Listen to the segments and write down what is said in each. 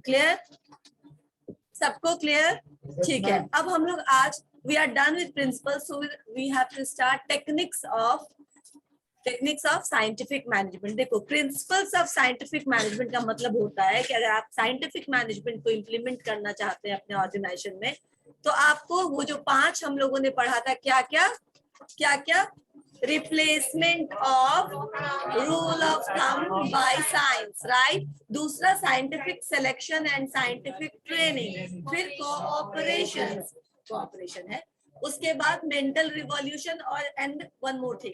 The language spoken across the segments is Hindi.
क्लियर, सबको क्लियर? ठीक है, अब हम लोग आज we are done with principles, so we have to start techniques of scientific management. देखो, principles of scientific management का मतलब होता है कि अगर आप scientific management को implement करना चाहते हैं अपने organization में, तो आपको वो जो 5 हम लोगों ने पढ़ा था, क्या क्या replacement of rule of thumb by science, right? दूसरा scientific selection and scientific training, फिर कोऑपरेशन है, उसके बाद मेंटल रिवॉल्यूशन और and one more thing,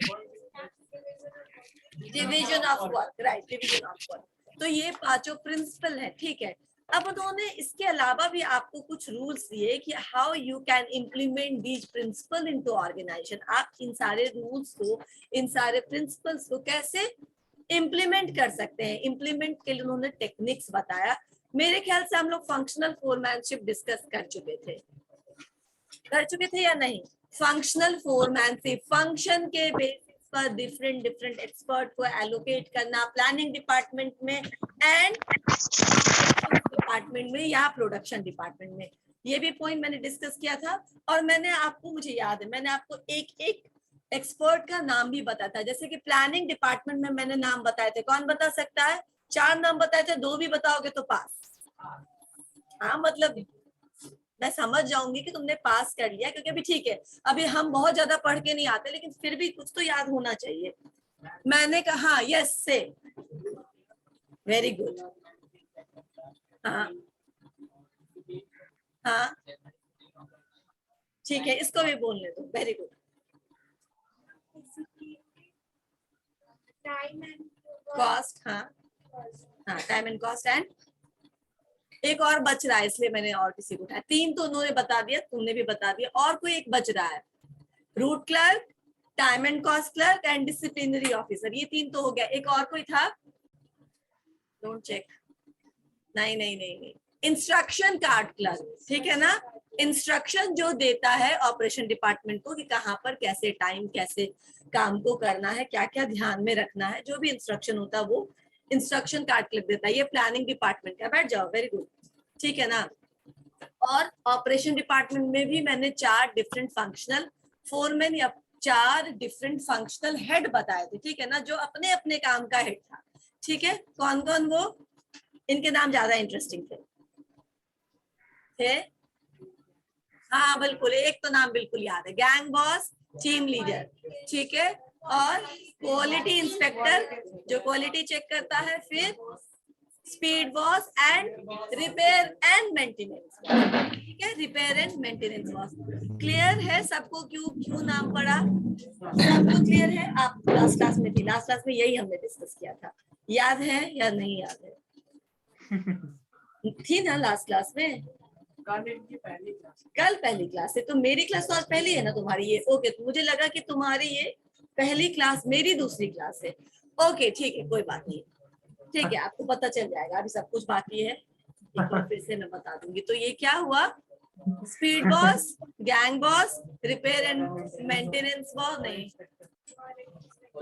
division of work, right? Division of work. तो ये 5 प्रिंसिपल है, ठीक है। अब उन्होंने इसके अलावा भी आपको कुछ रूल्स दिए कि how you can implement these principle into organisation. आप इन सारे रूल्स को, इन सारे प्रिंसिपल्स को कैसे इम्प्लीमेंट कर सकते हैं। इम्प्लीमेंट के लिए उन्होंने टेक्निक्स बताया। मेरे ख्याल से हम लोग फंक्शनल फोरमैनशिप डिस्कस कर चुके थे या नहीं? फंक्शनल फोरमैनशिप, फंक्शन के बेसिस पर डिफरेंट एक्सपर्ट को एलोकेट करना प्लानिंग डिपार्टमेंट में एंड डिपार्टमेंट में या प्रोडक्शन डिपार्टमेंट में। ये भी पॉइंट मैंने डिस्कस किया था। और मैंने आपको, मुझे याद है, मैंने आपको एक एक्सपर्ट का नाम भी बताया था। जैसे कि प्लानिंग डिपार्टमेंट में मैंने नाम बताए थे, कौन बता सकता है? 4 नाम बताए थे, 2 भी बताओगे तो पास। हाँ, मतलब मैं समझ जाऊंगी कि तुमने पास कर लिया, क्योंकि अभी ठीक है, अभी हम बहुत ज्यादा पढ़ के नहीं आते, लेकिन फिर भी कुछ तो याद होना चाहिए। मैंने कहा यस से, वेरी गुड। हाँ हाँ, ठीक है, इसको भी बोलने दो, वेरी गुड। कॉस्ट, हाँ हाँ, टाइम एंड कॉस्ट एंड एक और बच रहा है, इसलिए मैंने और किसी को उठाया। 3 तो उन्होंने बता दिया, तुमने भी बता दिया, और कोई एक बच रहा है, route clerk, time and cost clerk and disciplinary officer. ये 3 तो हो गया। एक और कोई था? Don't check. नहीं, इंस्ट्रक्शन कार्ड क्लर्क, ठीक है ना? इंस्ट्रक्शन जो देता है ऑपरेशन डिपार्टमेंट को कि कहाँ पर कैसे टाइम, कैसे काम को करना है, क्या क्या ध्यान में रखना है, जो भी इंस्ट्रक्शन होता है वो इंस्ट्रक्शन कार्ड क्लिक देता है। ये प्लानिंग डिपार्टमेंट का। बैठ जाओ, वेरी गुड, ठीक है ना? और ऑपरेशन डिपार्टमेंट में भी मैंने 4 डिफरेंट फंक्शनल फोरमैन या 4 डिफरेंट फंक्शनल हेड बताए थे, ठीक है ना? जो अपने अपने काम का हेड था, ठीक है? कौन कौन वो? इनके नाम ज्यादा इंटरेस्टिंग थे। हाँ बिल्कुल, एक तो नाम बिल्कुल याद है, गैंग बॉस, टीम लीडर, ठीक है? और क्वालिटी इंस्पेक्टर जो क्वालिटी चेक करता है, फिर speed boss and repair and maintenance, ठीक है? Repair and maintenance boss. Clear है सबको? क्यों नाम पड़ा? सबको क्लियर है? आप लास्ट क्लास में थी, लास्ट क्लास में यही हमने डिस्कस किया था, याद है या नहीं याद है? थी ना लास्ट क्लास में? कल पहली क्लास है, तो मेरी क्लास तो आज पहली है ना तुम्हारी ये? ओके, तो मुझे लगा कि तुम्हारी ये पहली क्लास, मेरी दूसरी क्लास है। ओके ठीक है, कोई बात नहीं, ठीक है, आपको पता चल जाएगा, अभी सब कुछ बाकी है, एक बार फिर से मैं बता दूंगी। तो ये क्या हुआ? Speed boss, gang boss, repair and maintenance boss, नहीं,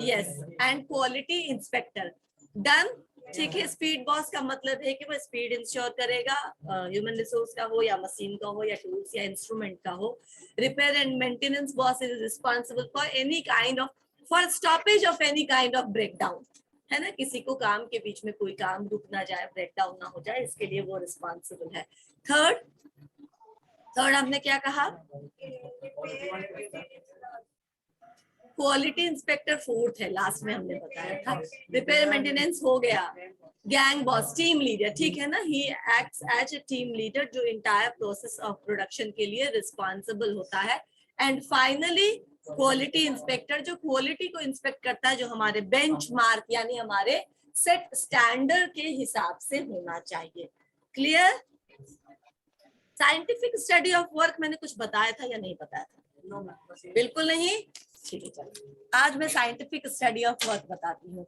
yes, and quality inspector. Done, ठीक है? स्पीड बॉस का मतलब है कि वो स्पीड इंश्योर करेगा, ह्यूमन रिसोर्स का हो या मशीन का हो या टूल्स या इंस्ट्रूमेंट का हो। Repair and maintenance boss is responsible for any kind of, for stoppage of any kind of breakdown, है ना? किसी को काम के बीच में कोई काम रुक ना जाए, ब्रेकडाउन ना हो जाए, इसके लिए वो रिस्पॉन्सिबल है। थर्ड हमने क्या कहा? क्वालिटी इंस्पेक्टर फोर्थ है, लास्ट में हमने बताया था। रिपेयर मेंटेनेंस हो गया। गैंग बॉस, टीम लीडर, ठीक है ना? He acts as a team leader जो इंटायर प्रोसेस ऑफ प्रोडक्शन के लिए रिस्पॉन्सिबल होता है। एंड फाइनली क्वालिटी इंस्पेक्टर जो क्वालिटी को इंस्पेक्ट करता है, जो हमारे बेंचमार्क यानी हमारे सेट स्टैंडर्ड के हिसाब से होना चाहिए। Clear? Scientific study of work मैंने कुछ बताया था या नहीं बताया था? बिल्कुल नहीं। ठीक है, चलो आज मैं साइंटिफिक स्टडी ऑफ वर्क बताती हूँ।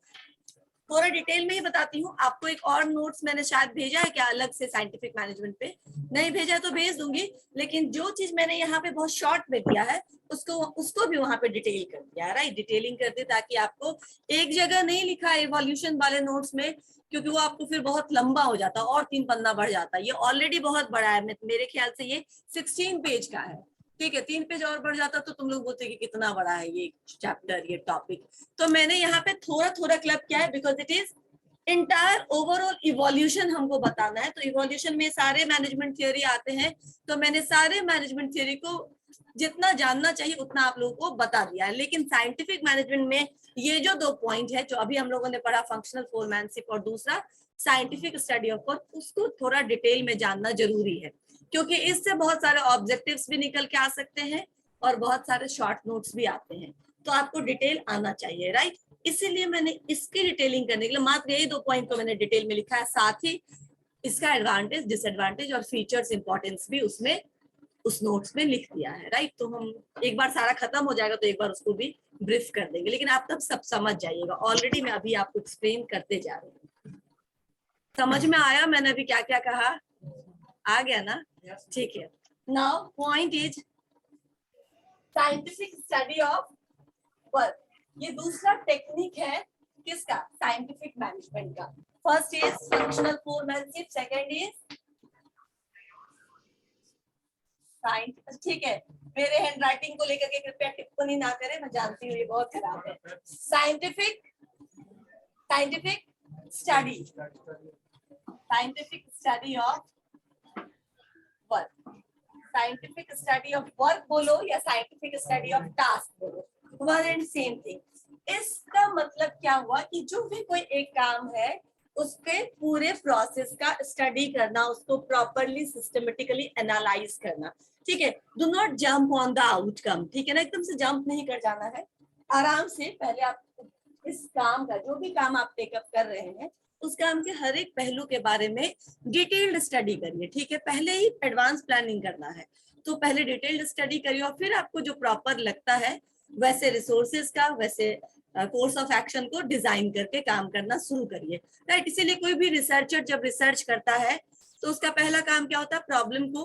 थोड़ा डिटेल में ही बताती हूँ आपको। एक और नोट्स मैंने शायद भेजा है क्या अलग से साइंटिफिक मैनेजमेंट पे, नहीं भेजा तो भेज दूंगी, लेकिन जो चीज मैंने यहाँ पे बहुत शॉर्ट में दिया है उसको भी वहां पे डिटेल कर दिया है, राइट, डिटेलिंग कर दी, ताकि आपको एक जगह नहीं लिखा है इवोल्यूशन वाले नोट्स में, क्योंकि वो आपको फिर बहुत लंबा हो जाता और 3 पन्ना बढ़ जाता है। ये ऑलरेडी बहुत बड़ा है, मेरे ख्याल से ये 16 पेज का है, ठीक है, 3 पेज और बढ़ जाता तो तुम लोग बोलते कि कितना बड़ा है ये चैप्टर, ये टॉपिक। तो मैंने यहाँ पे थोड़ा थोड़ा क्लब किया है, because it is entire overall evolution हमको बताना है। तो इवोल्यूशन में सारे मैनेजमेंट थियोरी आते हैं, तो मैंने सारे मैनेजमेंट थियोरी को जितना जानना चाहिए उतना आप लोगों को बता दिया है। लेकिन साइंटिफिक मैनेजमेंट में ये जो 2 पॉइंट है जो अभी हम लोगों ने पढ़ा, फंक्शनल फोरमैनशिप और दूसरा साइंटिफिक स्टडी ऑफ वर्क, उसको थोड़ा डिटेल में जानना जरूरी है, क्योंकि इससे बहुत सारे ऑब्जेक्टिव्स भी निकल के आ सकते हैं और बहुत सारे शॉर्ट नोट्स भी आते हैं। तो आपको डिटेल आना चाहिए, राइट। इसीलिए मैंने इसकी डिटेलिंग करने के लिए मात्र यही 2 पॉइंट को मैंने डिटेल में लिखा है, साथ ही इसका एडवांटेज, डिसएडवांटेज और फीचर्स, इंपॉर्टेंस भी उसमें उस नोट्स में लिख दिया है, राइट। तो हम एक बार सारा खत्म हो जाएगा तो एक बार उसको भी ब्रीफ कर देंगे, लेकिन आप तब सब समझ जाइएगा। ऑलरेडी मैं अभी आपको एक्सप्लेन करते जा रही हूँ। समझ में आया मैंने अभी क्या क्या कहा? आ गया ना? ठीक है। Now point is scientific study of work. ये दूसरा टेक्निक है किसका? साइंटिफिक मैनेजमेंट का। First is functional foremanship, second is science, ठीक है। मेरे हैंडराइटिंग को लेकर के कृपया टिप्पणी ना करें, मैं जानती हूँ ये बहुत खराब है। Scientific study, scientific study of work, scientific study of work बोलो या साइंटिफिक स्टडी ऑफ टास्क बोलो, वन एंड सेम थिंग। इसका मतलब क्या हुआ कि जो भी कोई एक काम है उसके पूरे प्रोसेस का स्टडी करना, उसको प्रॉपरली सिस्टमेटिकली एनालाइज करना, ठीक है। Do not jump on the outcome, ठीक है ना, एकदम से जंप नहीं कर जाना है, आराम से पहले आप इस काम का, जो भी काम आप टेकअप कर रहे हैं उस काम के हर एक पहलू के बारे में डिटेल्ड स्टडी करिए, ठीक है। पहले ही एडवांस प्लानिंग करना है तो पहले डिटेल्ड स्टडी करिए, और फिर आपको जो प्रॉपर लगता है वैसे रिसोर्सेज का, वैसे कोर्स ऑफ एक्शन को डिजाइन करके काम करना शुरू करिए, राइट। इसीलिए कोई भी रिसर्चर जब रिसर्च करता है तो उसका पहला काम क्या होता है? प्रॉब्लम को,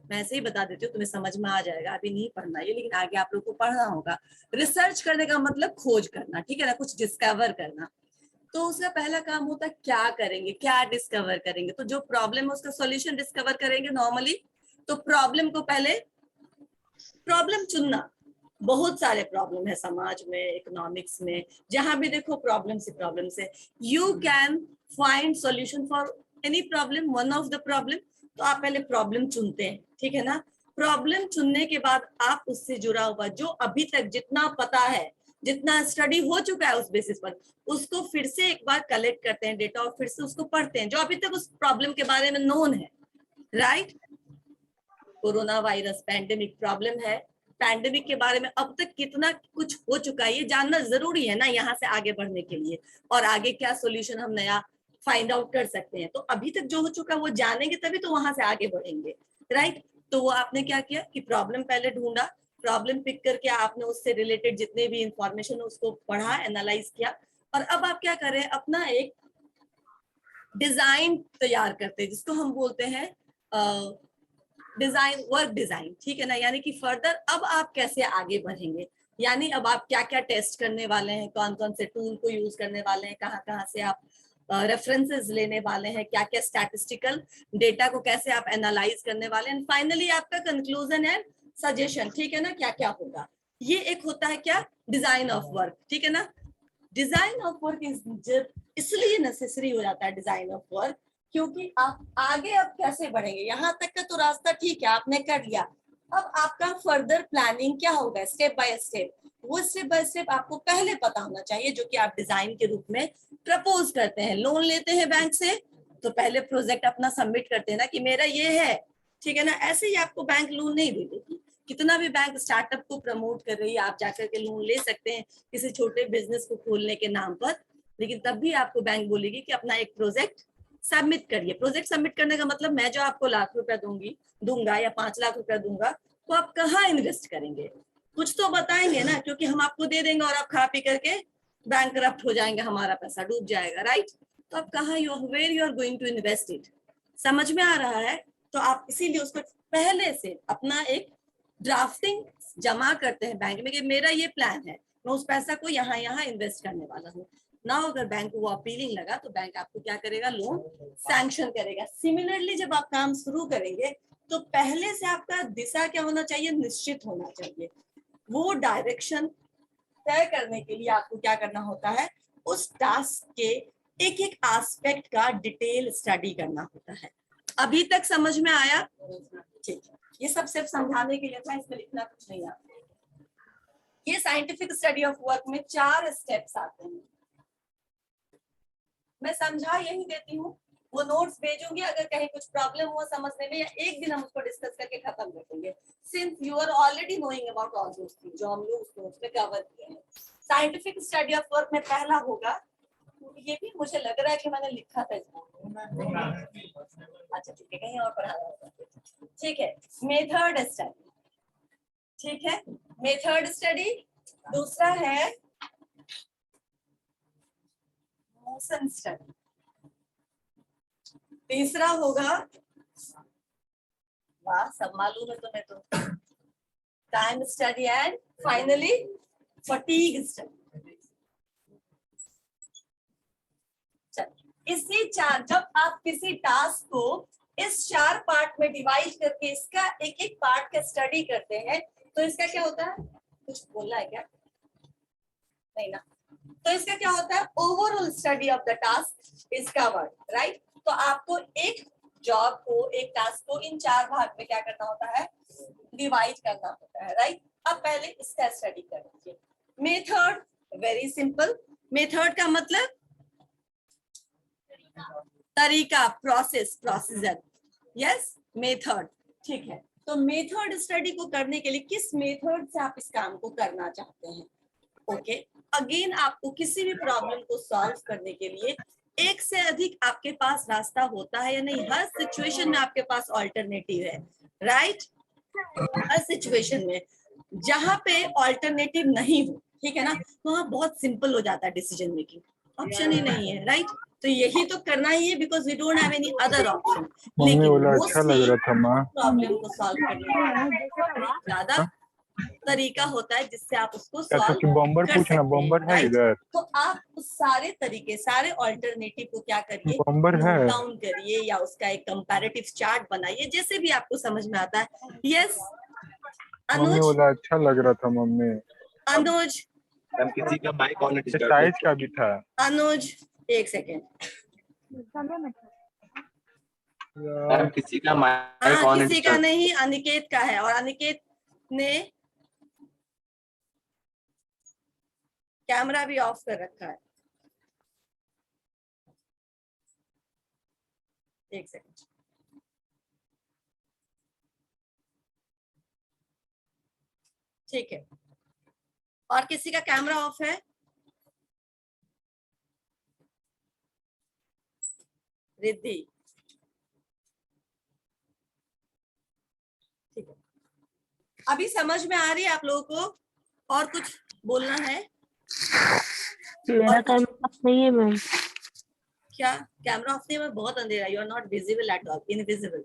मैं ऐसे ही बता देती हूँ, तुम्हें समझ में आ जाएगा, अभी नहीं पढ़ना ये, लेकिन आगे आप लोग को पढ़ना होगा। रिसर्च करने का मतलब खोज करना, ठीक है ना, कुछ डिस्कवर करना। तो उसका पहला काम होता है क्या करेंगे, क्या डिस्कवर करेंगे। तो जो प्रॉब्लम है उसका सॉल्यूशन डिस्कवर करेंगे नॉर्मली। तो प्रॉब्लम को पहले, प्रॉब्लम चुनना, बहुत सारे प्रॉब्लम है समाज में, इकोनॉमिक्स में, जहां भी देखो प्रॉब्लम से you can find solution for any problem, one of the problem. तो आप पहले प्रॉब्लम चुनते हैं, ठीक है ना। प्रॉब्लम चुनने के बाद आप उससे जुड़ा हुआ जो अभी तक जितना पता है, जितना स्टडी हो चुका है उस बेसिस पर, उसको फिर से एक बार कलेक्ट करते हैं डेटा और फिर से उसको पढ़ते हैं जो अभी तक उस प्रॉब्लम के बारे में नोन है, right. Corona virus pandemic problem है, पैंडेमिक के बारे में अब तक कितना कुछ हो चुका है ये जानना जरूरी है ना, यहाँ से आगे बढ़ने के लिए, और आगे क्या सॉल्यूशन हम नया फाइंड आउट कर सकते हैं। तो अभी तक जो हो चुका है वो जानेंगे तभी तो वहां से आगे बढ़ेंगे, राइट। तो वो आपने क्या किया कि प्रॉब्लम पहले ढूंढा, प्रॉब्लम पिक करके आपने उससे रिलेटेड जितने भी इंफॉर्मेशन उसको पढ़ा, एनालाइज किया, और अब आप क्या कर रहे हैं? अपना एक डिजाइन तैयार करते हैं जिसको हम बोलते हैं डिजाइन, वर्क डिजाइन, ठीक है ना। यानी कि फर्दर अब आप कैसे आगे बढ़ेंगे, यानी अब आप क्या क्या टेस्ट करने वाले हैं, कौन कौन से टूल को यूज करने वाले हैं, कहाँ कहाँ से आप रेफरेंसेस लेने वाले हैं, क्या क्या स्टैटिस्टिकल डेटा को कैसे आप एनालाइज करने वाले हैं, फाइनली आपका कंक्लूजन एंड सजेशन, ठीक है ना, क्या क्या होगा। ये एक होता है क्या? डिजाइन ऑफ वर्क, ठीक है ना। डिजाइन ऑफ वर्क इज इसलिए नेसेसरी हो जाता है डिजाइन ऑफ वर्क, क्योंकि आप आगे अब कैसे बढ़ेंगे, यहाँ तक का तो रास्ता ठीक है आपने कर लिया, अब आपका फर्दर प्लानिंग क्या होगा, स्टेप बाय स्टेप। वो स्टेप बाय स्टेप आपको पहले पता होना चाहिए, जो कि आप डिजाइन के रूप में प्रपोज करते हैं। लोन लेते हैं बैंक से तो पहले प्रोजेक्ट अपना सबमिट करते हैं ना कि मेरा ये है, ठीक है ना। ऐसे ही आपको बैंक लोन नहीं दे देगी। कितना भी बैंक स्टार्टअप को प्रमोट कर रही है, आप जाकर के लोन ले सकते हैं किसी छोटे बिजनेस को खोलने के नाम पर, लेकिन तब भी आपको बैंक बोलेगी कि अपना एक प्रोजेक्ट सबमिट करिए। प्रोजेक्ट सबमिट करने का मतलब मैं जो आपको लाख रुपया दूंगा या 5 लाख रुपया दूंगा, तो आप कहाँ इन्वेस्ट करेंगे? कुछ तो बताएंगे ना, क्योंकि हम आपको दे देंगे और आप खा पी करके बैंकरप्ट हो जाएंगे, हमारा पैसा डूब जाएगा, राइट। तो अब कहाँ where you are going to invest it, समझ में आ रहा है। तो आप इसीलिए उसको पहले से अपना एक ड्राफ्टिंग जमा करते हैं बैंक में कि मेरा ये प्लान है, मैं उस पैसा को यहाँ यहाँ इन्वेस्ट करने वाला हूँ ना। अगर बैंक को वो अपीलिंग लगा तो बैंक आपको क्या करेगा, लोन सैंक्शन करेगा। सिमिलरली जब आप काम शुरू करेंगे तो पहले से आपका दिशा क्या होना चाहिए, निश्चित होना चाहिए। वो डायरेक्शन तय करने के लिए आपको क्या करना होता है, उस टास्क के एक एक एस्पेक्ट का डिटेल स्टडी करना होता है। अभी तक समझ में आया? ठीक है, ये सब सिर्फ समझाने के लिए था, इसमें लिखना कुछ नहीं आता। ये साइंटिफिक स्टडी ऑफ वर्क में 4 स्टेप्स आते हैं। मैं समझा यही देती हूँ, वो नोट्स भेजूंगी, अगर कहीं कुछ प्रॉब्लम हुआ समझने में, या एक दिन हम उसको डिस्कस करके खत्म कर देंगे। Since you are already knowing about all those things जो हम लोग उस नोट्स में कवर किए हैं। साइंटिफिक स्टडी ऑफ वर्क में पहला होगा, ये भी मुझे लग रहा है कि मैंने लिखा था इसमें, अच्छा ठीक है, कहीं और पढ़ाना होगा, ठीक है। मेथड स्टडी, ठीक है, मेथड स्टडी। दूसरा है मोशन स्टडी। तीसरा होगा, वाह सब मालूम है तुम्हें तो, time study. And finally fatigue study. इसी 4, जब आप किसी टास्क को इस 4 पार्ट में डिवाइड करके इसका एक एक पार्ट का स्टडी करते हैं तो इसका क्या होता है, कुछ बोलना है क्या, नहीं ना। तो इसका क्या होता है, overall study of the task is covered, right. तो आपको एक जॉब को, एक टास्क को इन 4 भाग में क्या करना होता है, डिवाइड करना होता है, राइट। अब पहले इसका स्टडी कर लीजिए। Method, very simple. मेथड का मतलब तरीका, प्रोसेस, प्रोसीजर, यस मेथड, ठीक है। तो मेथड स्टडी को करने के लिए किस मेथड से आप इस काम को करना चाहते हैं, ओके। अगेन आपको किसी भी प्रॉब्लम को सॉल्व करने के लिए एक से अधिक आपके पास रास्ता होता है या नहीं, हर सिचुएशन में आपके पास ऑल्टरनेटिव है, राइट। हर सिचुएशन में जहां पे ऑल्टरनेटिव नहीं हो, ठीक है ना, तो वहां बहुत सिंपल हो जाता है डिसीजन मेकिंग, ऑप्शन ही नहीं है, राइट। तो यही तो करना ही है, because we don't have any other option. Mummy लेकिन बोला अच्छा लग रहा था माँ। प्रॉब्लम को सॉल्व करने का ज्यादा तरीका होता है जिससे आप उसको सॉल्व बम्बर कर पूछना, सकते बम्बर हैं, है इधर। तो आप उस सारे तरीके, सारे ऑल्टरनेटिव को क्या करिए, बम्बर है, नोट डाउन करिए या उसका एक कंपैरेटिव चार्ट बनाइए, जैसे भी आपको समझ में आता है। यस मम्मी अनुज, बोला अच्छा लग रहा था मम्मी। अनुज किसी का माइक ऑन साइज का भी था। अनुज एक सेकेंड, किसी का माइक हाँ ऑन किसी का नहीं, अनिकेत का है, और अनिकेत ने कैमरा भी ऑफ कर रखा है। एक सेकेंड, ठीक है। और किसी का कैमरा ऑफ है, रिद्धि, ठीक है। अभी समझ में आ रही है आप लोगों को, और कुछ बोलना है? मेरा कैमरा ऑफ नहीं है मैम। क्या कैमरा ऑफ नहीं है? बहुत अंधेरा, you are not visible at all, invisible,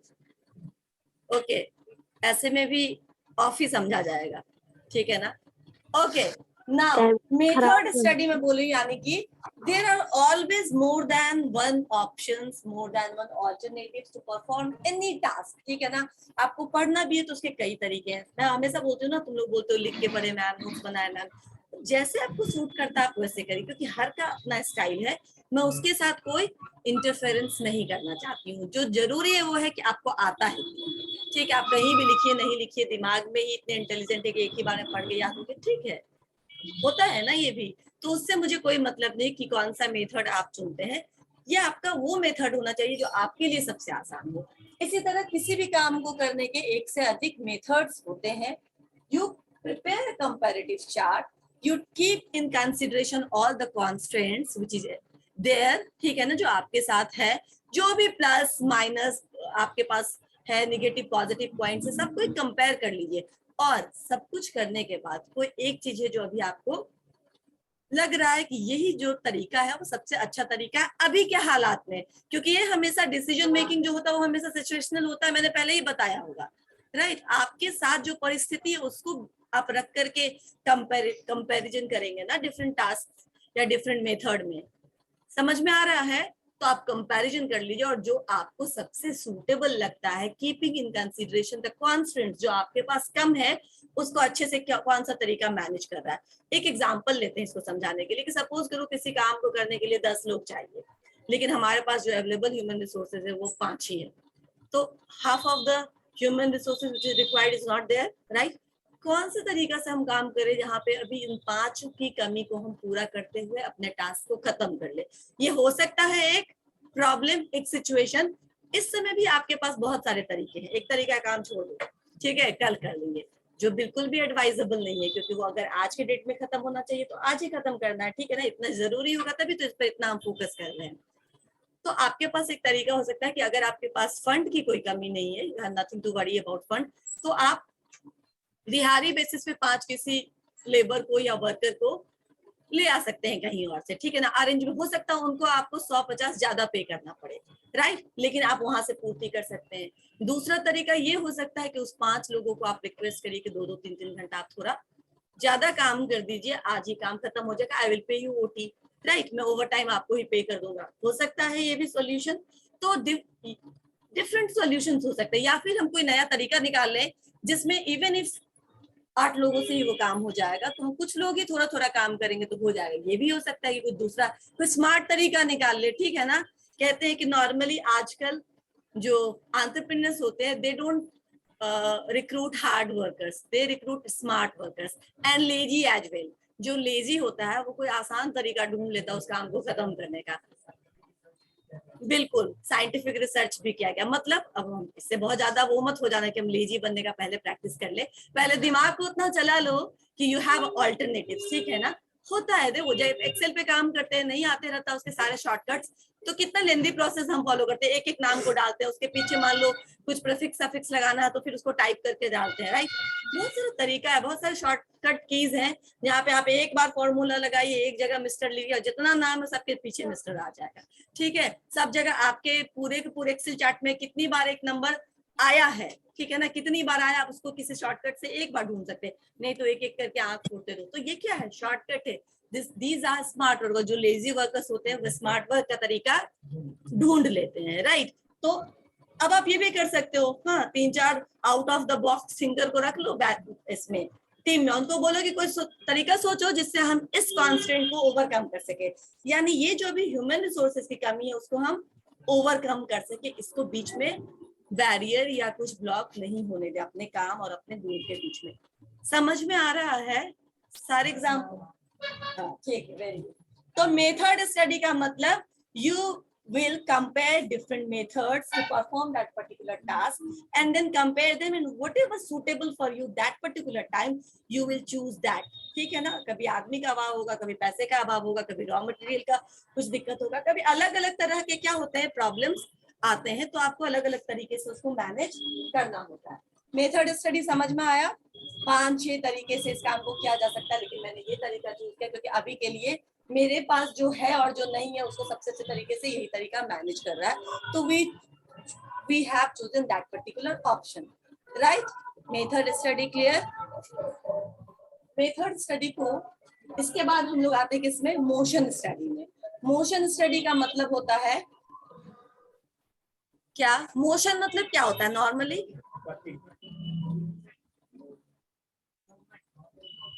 okay. ऐसे में भी ऑफ ही समझा जाएगा, ठीक है ना, ओके। नाउ मेथड स्टडी में बोलूं, यानी कि there are always more than one options, more than one alternatives to perform any task, ठीक है ना। आपको पढ़ना भी है तो उसके कई तरीके हैं। मैं हमेशा बोलती हूँ ना, तुम लोग बोलते हो लिख के पढ़े मैम, नोट्स बनाए मैम, जैसे आपको सूट करता है आप वैसे करिए, क्योंकि हर का अपना स्टाइल है। मैं उसके साथ कोई इंटरफेरेंस नहीं करना चाहती हूँ। जो जरूरी है वो है कि आपको आता है, ठीक है। आप कहीं भी लिखिए नहीं लिखिए, दिमाग में ही इतने इंटेलिजेंट है कि एक ही बार में पढ़ के याद होगी, ठीक है, होता है ना ये भी। तो उससे मुझे कोई मतलब नहीं कि कौन सा मेथड आप चुनते हैं, ये आपका वो मेथड होना चाहिए जो आपके लिए सबसे आसान हो। इसी तरह किसी भी काम को करने के एक से अधिक मेथड्स होते हैं। You prepare a comparative chart, you keep in consideration all the constraints which is there, ठीक है ना, जो आपके साथ है, जो भी प्लस माइनस आपके पास है, नेगेटिव पॉजिटिव पॉइंट्स है, सबको कंपेयर कर लीजिए। और सब कुछ करने के बाद कोई एक चीज है जो अभी आपको लग रहा है कि यही जो तरीका है वो सबसे अच्छा तरीका है अभी के हालात में, क्योंकि ये हमेशा डिसीजन मेकिंग जो होता है वो हमेशा सिचुएशनल होता है, मैंने पहले ही बताया होगा, राइट। आपके साथ जो परिस्थिति है उसको आप रख करके कंपैरिजन करेंगे ना डिफरेंट टास्क या डिफरेंट मेथड में, समझ में आ रहा है? तो आप कंपैरिजन कर लीजिए और जो आपको सबसे सूटेबल लगता है, keeping in consideration the constants जो आपके पास कम है, उसको अच्छे से कौन सा तरीका मैनेज कर रहा है। एक एग्जांपल लेते हैं इसको समझाने के लिए कि सपोज करो किसी काम को करने के लिए 10 लोग चाहिए, लेकिन हमारे पास जो अवेलेबल ह्यूमन रिसोर्सेज है वो 5 ही है, तो half of the human resources which is required is not there, right. कौन से तरीका से हम काम करें जहाँ पे अभी इन 5 की कमी को हम पूरा करते हुए अपने टास्क को खत्म कर ले। ये हो सकता है एक प्रॉब्लम, एक सिचुएशन। इस समय भी आपके पास बहुत सारे तरीके हैं। एक तरीका काम छोड़ दो, ठीक है, कल कर लेंगे, जो बिल्कुल भी एडवाइजेबल नहीं है, क्योंकि वो अगर आज के डेट में खत्म होना चाहिए तो आज ही खत्म करना है, ठीक है ना, इतना जरूरी होगा तभी तो इस पर इतना हम फोकस कर रहे हैं। तो आपके पास एक तरीका हो सकता है कि अगर आपके पास फंड की कोई कमी नहीं है, nothing to worry about fund, तो आप दिहाड़ी बेसिस पे 5 किसी लेबर को या वर्कर को ले आ सकते हैं कहीं और से, ठीक है ना। अरेंजमेंट हो सकता है उनको आपको 100-50 ज्यादा पे करना पड़े, राइट, लेकिन आप वहां से पूर्ति कर सकते हैं। दूसरा तरीका ये हो सकता है कि उस 5 लोगों को आप रिक्वेस्ट करिए कि 2-2, 3-3 घंटा आप थोड़ा ज्यादा काम कर दीजिए, आज ही काम खत्म हो जाएगा, I will pay you OT, right, मैं ओवर टाइम आपको ही पे कर दूंगा। हो सकता है ये भी सॉल्यूशन। तो डिफरेंट सॉल्यूशंस हो सकते हैं, या फिर हम कोई नया तरीका निकाल लें जिसमें इवन इफ 8 लोगों से ही वो काम हो जाएगा, तो हम कुछ लोग ही थोड़ा थोड़ा काम करेंगे तो हो जाएगा। ये भी हो सकता है कि कुछ दूसरा कोई स्मार्ट तरीका निकाल ले, ठीक है ना। कहते हैं कि नॉर्मली आजकल जो एंटरप्रेन्योर्स होते हैं, they don't recruit hard workers, they recruit smart workers and lazy as well. जो लेजी होता है वो कोई आसान तरीका ढूंढ लेता है उस काम को खत्म करने का। बिल्कुल साइंटिफिक रिसर्च भी किया गया। मतलब अब हम इससे बहुत ज्यादा वो मत हो जाना कि हम लेजी बनने का पहले प्रैक्टिस कर ले, पहले दिमाग को उतना चला लो कि यू हैव ऑल्टरनेटिव्स, ठीक है ना। होता है, देखो जब एक्सेल पे काम करते हैं नहीं आते रहता उसके सारे शॉर्टकट्स, तो कितना लेंदी प्रोसेस हम फॉलो करते हैं, एक एक नाम को डालते हैं, उसके पीछे मान लो कुछ प्रीफिक्स सफिक्स लगाना है तो फिर उसको टाइप करके डालते हैं, राइट। बहुत सारा तरीका है, बहुत सारे शॉर्टकट कीज हैं जहाँ पे आप एक बार फॉर्मूला लगाइए, एक जगह मिस्टर लिखिए, जितना नाम है सबके पीछे मिस्टर आ जाएगा, ठीक है। सब जगह आपके पूरे के पूरे एक्सेल चार्ट में कितनी बार एक नंबर आया है, ठीक है ना, कितनी बार आया, आप उसको किसी शॉर्टकट से एक बार ढूंढ सकते हैं, नहीं तो एक एक करके आंख खोलते रहो। तो ये क्या है, शॉर्टकट है। These are smart worker. जो लेजी वर्कर्स होते हैं वो स्मार्ट वर्क का तरीका ढूंढ लेते हैं, राइट। तो अब आप ये भी कर सकते हो, हाँ, 3-4 out of the box thinker को रख लो इसमें टीम में, उनको बोलो कि कोई तरीका सोचो जिससे हम इस कॉन्स्टेंट को ओवरकम कर सके, यानी ये जो भी ह्यूमन रिसोर्सेज की कमी है उसको हम ओवरकम कर सके, इसको बीच में बैरियर या कुछ ब्लॉक नहीं होने दे अपने काम और अपने गोल के बीच में। समझ में आ रहा है सारे एग्जाम्पल? ठीक है, वेरी गुड। तो मेथड स्टडी का मतलब you will compare different methods to perform that particular task and then compare them and whatever suitable for you that particular time you will choose that, ठीक है ना। कभी आदमी का अभाव होगा, कभी पैसे का अभाव होगा, कभी रॉ मटेरियल का कुछ दिक्कत होगा, कभी अलग अलग तरह के क्या होते हैं प्रॉब्लम्स आते हैं, तो आपको अलग अलग तरीके से उसको मैनेज करना होता है। मेथड स्टडी समझ में आया? 5-6 तरीके से इस काम को किया जा सकता है, लेकिन मैंने ये तरीका चूज किया क्योंकि अभी के लिए मेरे पास जो है और जो नहीं है उसको सबसे अच्छे तरीके से यही तरीका मैनेज कर रहा है, तो we have chosen that particular option, right? Method study clear? Method study को इसके बाद हम लोग आते हैं किसमें, मोशन स्टडी में। मोशन स्टडी का मतलब होता है क्या, मोशन मतलब क्या होता है नॉर्मली,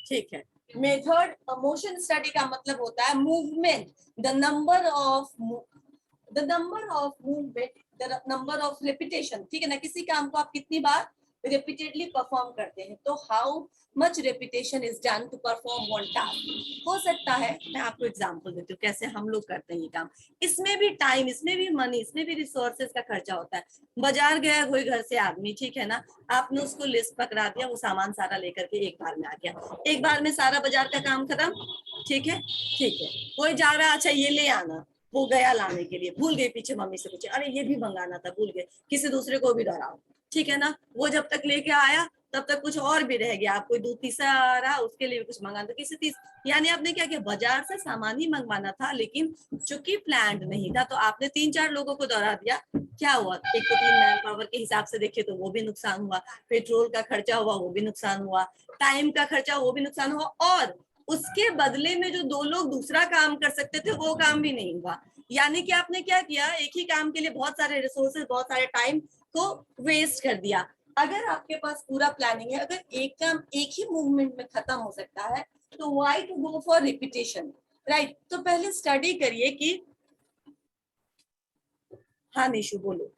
ठीक है। मेथड मोशन स्टडी का मतलब होता है movement, the number of movement, the number of repetition, ठीक है ना। किसी काम को आप कितनी बार रिपीटेडली परफॉर्म करते हैं, तो how much repetition is done to perform one task. हो सकता है, मैं आपको एग्जांपल देती हूँ कैसे हम लोग करते हैं ये काम। इसमें भी टाइम, इसमें भी मनी, इसमें भी रिसोर्सेज का खर्चा होता है। बाजार गया कोई घर से आदमी, ठीक है ना, आपने उसको लिस्ट पकड़ा दिया, वो सामान सारा लेकर के एक बार में आ गया, एक बार में सारा बाजार का काम खत्म, ठीक है, ठीक है। कोई जा रहा है, अच्छा ये ले आना, वो गया लाने के लिए, भूल गए, पीछे मम्मी से पूछे, अरे ये भी मंगाना था, भूल गए, किसी दूसरे को भी दोहराओ, ठीक है ना। वो जब तक लेके आया तब तक कुछ और भी रह गया, आप कोई दूध तीसरा आ रहा उसके लिए भी कुछ मंगाना, तो किसी तीस यानी आपने क्या किया, बाजार से सामान ही मंगवाना था लेकिन चूंकि प्लान्ड नहीं था तो आपने 3-4 लोगों को दौड़ा दिया। क्या हुआ, एक तो 3 मैन पावर के हिसाब से देखे तो वो भी नुकसान हुआ, पेट्रोल का खर्चा हुआ वो भी नुकसान हुआ, टाइम का खर्चा वो भी नुकसान हुआ, और उसके बदले में जो 2 लोग दूसरा काम कर सकते थे वो काम भी नहीं हुआ। यानी कि आपने क्या किया, एक ही काम के लिए बहुत सारे रिसोर्सेज, बहुत सारे टाइम को वेस्ट कर दिया। अगर आपके पास पूरा प्लानिंग है, अगर एक काम एक ही मूवमेंट में खत्म हो सकता है तो why to go for repetition, right. तो पहले स्टडी करिए कि, हाँ निशु बोलो,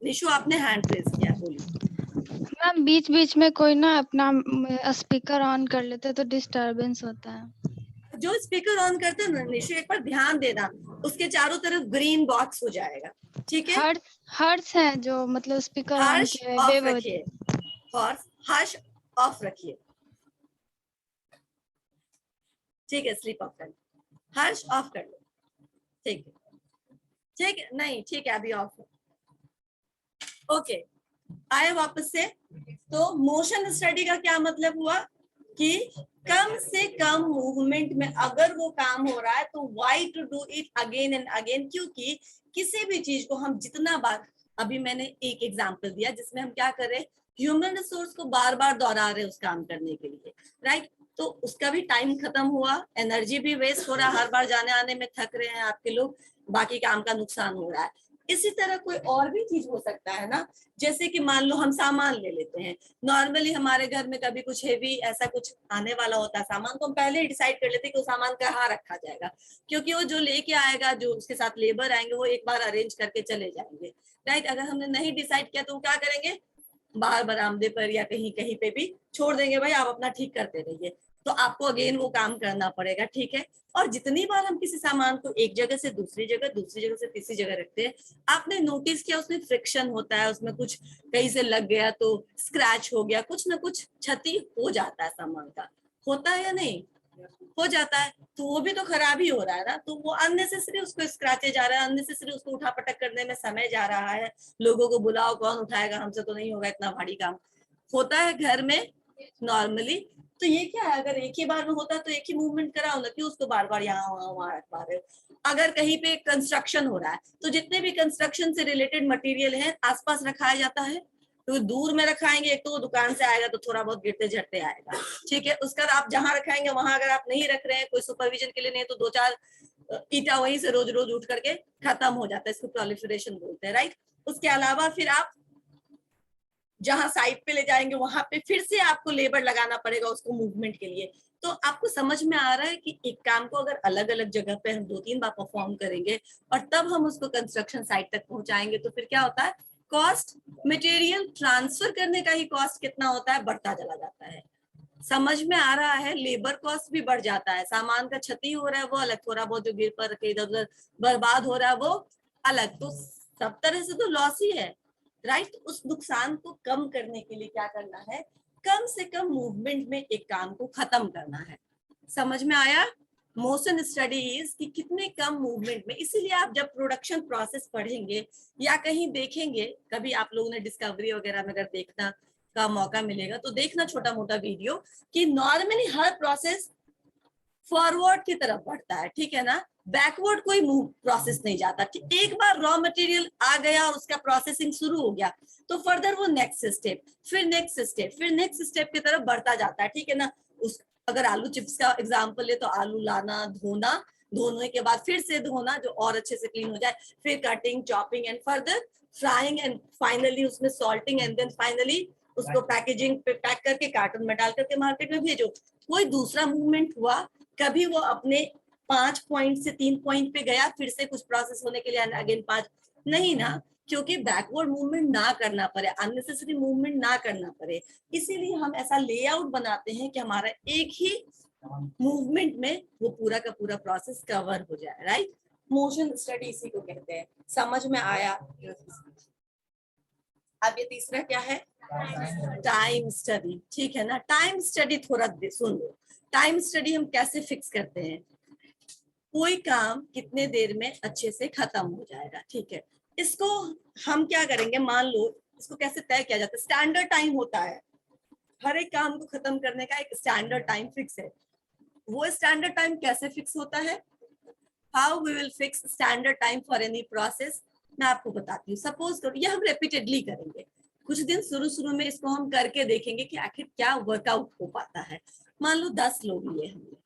निशु आपने हैंड रेज किया, बोलिए। मैम बीच बीच में कोई ना अपना स्पीकर ऑन कर लेते तो डिस्टरबेंस होता है। जो स्पीकर ऑन करते हैं ना निशु, एक बार ध्यान देना, उसके चारों तरफ ग्रीन बॉक्स हो जाएगा, ठीक है। हर्ट्स है जो मतलब स्पीकर ऑन हर्ष किए ऑफ रखिए, हर्ष ऑफ रखिए, ठीक है, स्लीप ऑफ कर, हर्ष ऑफ कर लो, ठीक है, ठीक है, नहीं ठीक है, अभी ऑफ है, ओके। आए वापस से, तो मोशन स्टडी का क्या मतलब हुआ कि कम से कम मूवमेंट में अगर वो काम हो रहा है तो why to do it again and again, क्योंकि किसी भी चीज को हम जितना बार, अभी मैंने एक एग्जांपल दिया जिसमें हम क्या कर रहे हैं, ह्यूमन रिसोर्स को बार बार दोहरा रहे हैं उस काम करने के लिए, राइट। तो उसका भी टाइम खत्म हुआ, एनर्जी भी वेस्ट हो रहा है, हर बार जाने आने में थक रहे हैं आपके लोग, बाकी काम का नुकसान हो रहा है। इसी तरह कोई और भी चीज हो सकता है ना, जैसे कि मान लो हम सामान ले लेते हैं, नॉर्मली हमारे घर में कभी कुछ हेवी ऐसा कुछ आने वाला होता है सामान, तो हम पहले ही डिसाइड कर लेते हैं कि वो सामान कहाँ रखा जाएगा, क्योंकि वो जो लेके आएगा, जो उसके साथ लेबर आएंगे, वो एक बार अरेंज करके चले जाएंगे, राइट। अगर हमने नहीं डिसाइड किया तो वो क्या करेंगे, बाहर बरामदे पर या कहीं कहीं पे भी छोड़ देंगे, भाई आप अपना ठीक करते रहिए, तो आपको अगेन वो काम करना पड़ेगा, ठीक है। और जितनी बार हम किसी सामान को एक जगह से दूसरी जगह से तीसरी जगह रखते हैं, आपने नोटिस किया उसमें फ्रिक्शन होता है, उसमें कुछ कहीं से लग गया तो स्क्रैच हो गया, कुछ ना कुछ क्षति हो जाता है सामान का, होता है या नहीं हो जाता है, तो वो भी तो खराब ही हो रहा है ना, तो वो अननेसेसरी उसको स्क्रैचे जा रहा है, अननेसेसरी उसको उठा पटक करने में समय जा रहा है, लोगों को बुलाओ, कौन उठाएगा, हमसे तो नहीं होगा इतना भारी काम, होता है घर में नॉर्मली। तो ये क्या है, अगर एक ही बार में होता है तो एक ही मूवमेंट कराओ ना, क्यों उसको बार बार यहाँ वहां रख पा रहे हो। अगर कहीं पे कंस्ट्रक्शन हो रहा है तो जितने भी कंस्ट्रक्शन से रिलेटेड मटेरियल है आसपास रखाया जाता है, तो दूर में रखाएंगे, एक तो वो दुकान से आएगा तो थोड़ा बहुत गिरते झटते आएगा, ठीक है। उसका आप जहां रखाएंगे वहां अगर आप नहीं रख रहे हैं, कोई सुपरविजन के लिए नहीं, तो 2-4 ईटा वहीं से रोज रोज उठ करके खत्म हो जाता है, इसको प्रोलिफरेशन बोलते हैं, राइट। उसके अलावा फिर आप जहां साइड पे ले जाएंगे वहां पे फिर से आपको लेबर लगाना पड़ेगा उसको मूवमेंट के लिए। तो आपको समझ में आ रहा है कि एक काम को अगर अलग अलग जगह पे हम 2-3 बार परफॉर्म करेंगे और तब हम उसको कंस्ट्रक्शन साइट तक पहुंचाएंगे, तो फिर क्या होता है, कॉस्ट, मटेरियल ट्रांसफर करने का ही कॉस्ट कितना होता है, बढ़ता चला जाता है। समझ में आ रहा है, लेबर कॉस्ट भी बढ़ जाता है, सामान का क्षति हो रहा है वो अलग, थोड़ा बहुत जो गिर पर इधर उधर बर्बाद हो रहा है वो अलग, तो सब तरह से तो लॉस ही है, राइट। उस नुकसान को कम करने के लिए क्या करना है, कम से कम मूवमेंट में एक काम को खत्म करना है। समझ में आया, मोशन स्टडीज कि कितने कम मूवमेंट में, इसीलिए आप जब प्रोडक्शन प्रोसेस पढ़ेंगे या कहीं देखेंगे, कभी आप लोगों ने डिस्कवरी वगैरह में अगर देखना का मौका मिलेगा तो देखना छोटा मोटा वीडियो, कि नॉर्मली हर प्रोसेस फॉरवर्ड की तरफ बढ़ता है, ठीक है ना, बैकवर्ड कोई मूव प्रोसेस नहीं जाता। एक बार रॉ मटेरियल आ गया और उसका प्रोसेसिंग शुरू हो गया तो फर्दर वो नेक्स्ट स्टेप, फिर नेक्स्ट स्टेप, फिर नेक्स्ट स्टेप की तरफ बढ़ता जाता है, ठीक है ना। उस अगर आलू चिप्स का एग्जांपल ले तो आलू लाना, धोना, धोने के बाद फिर से धोना जो और अच्छे से क्लीन हो जाए, फिर cutting, chopping and further frying and finally उसमें सॉल्टिंग एंड देन फाइनली उसको पैकेजिंग पे पैक करके कार्टून में डाल करके मार्केट में भेजो। कोई दूसरा मूवमेंट हुआ, कभी वो अपने 5 पॉइंट से 3 पॉइंट पे गया, फिर से कुछ प्रोसेस होने के लिए अगेन 5, नहीं ना, क्योंकि बैकवर्ड मूवमेंट ना करना पड़े, अननेसेसरी मूवमेंट ना करना पड़े, इसीलिए हम ऐसा लेआउट बनाते हैं कि हमारा एक ही मूवमेंट में वो पूरा का पूरा प्रोसेस कवर हो जाए, राइट। मोशन स्टडी इसी को कहते हैं। समझ में आया। अब ये तीसरा क्या है, टाइम स्टडी, ठीक है ना। टाइम स्टडी थोड़ा सुन लो, टाइम स्टडी हम कैसे फिक्स करते हैं, कोई काम कितने देर में अच्छे से खत्म हो जाएगा, ठीक है। इसको हम क्या करेंगे, मान लो इसको कैसे तय किया जाता है? स्टैंडर्ड टाइम होता है, हर एक काम को खत्म करने का एक स्टैंडर्ड टाइम फिक्स है। वो स्टैंडर्ड टाइम कैसे फिक्स होता है? How we will fix standard time for any process, मैं आपको बताती हूँ। सपोज करो, ये हम रिपीटेडली करेंगे, कुछ दिन शुरू में इसको हम करके देखेंगे कि आखिर क्या वर्कआउट हो पाता है। मान लो 10 लोग लिए हमने,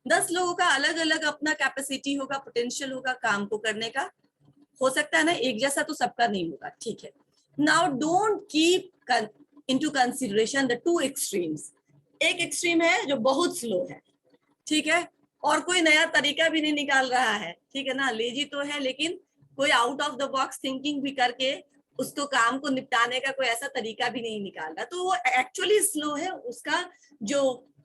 10 लोगों का अलग अलग अपना कैपेसिटी होगा, पोटेंशियल होगा काम को करने का, हो सकता है ना एक जैसा तो सबका नहीं होगा, ठीक है। Now don't keep into consideration the two extremes. एक एक्सट्रीम है जो बहुत स्लो है, ठीक है, और कोई नया तरीका भी नहीं निकाल रहा है, ठीक है ना, लेजी तो है लेकिन कोई out of the box thinking भी करके उसको काम को निपटाने का कोई ऐसा तरीका भी नहीं निकाल रहा, तो वो एक्चुअली स्लो है। उसका जो